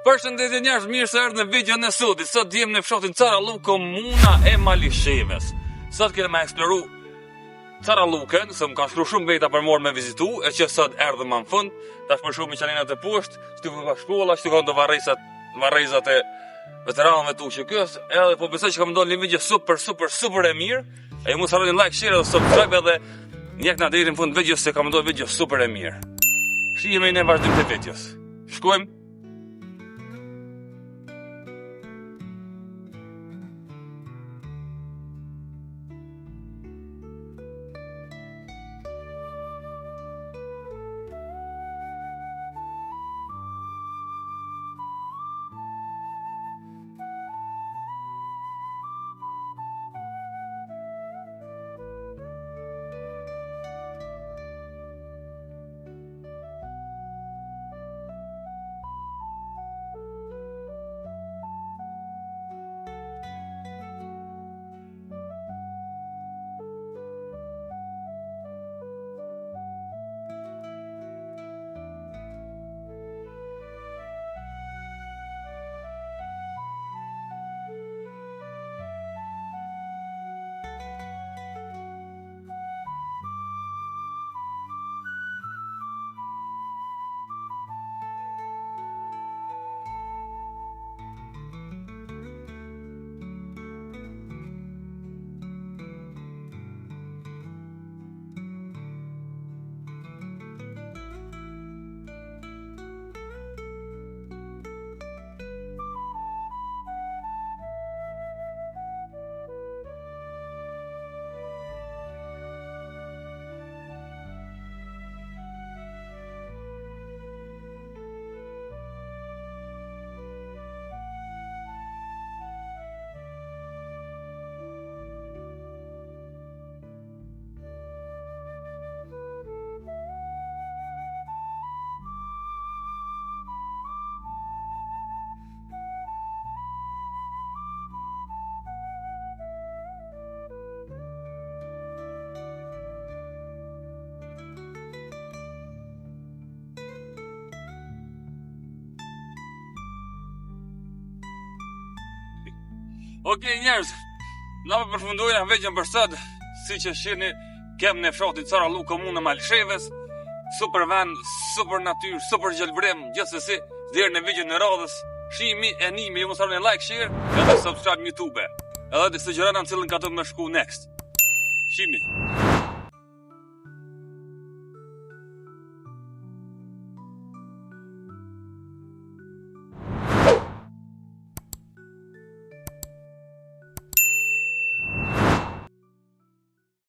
Përshëndetje njerëz, mirë se erdhët në videon e sotit. Sot jemi në fshatin Caralluk, komuna e Malishevës. Sot kemë eksploru Carallukën, se më ka shkruar shumë veta për morë me vizitu, e që sot erdhëm më në fund, tash për shumë i qalinat e poshtë, shtu ka shkolla, shtu ka ndo varrezat e veteranëve tu që kës, edhe po besoj që ka më ndonë një video super e mirë, e ju mos harroni like, share dhe subscribe edhe njek na deri në fund videos se ka më ndonë video super e mirë. Shihemi në vazhdim të videos. Shkojmë. Okej njerëz, na përfundojna veçën për sot, si që shihni, kemë në fshatin Caralluk, komuna e Malishevës, super vend, super natyrë, super gjelbrim, gjithsesi, deri në videon e radhës, shihemi e nimi, ju mos harroni like, share, edhe subscribe në YouTube. Edhe të sugjerojna në cilën ka të më shku next. Shihemi.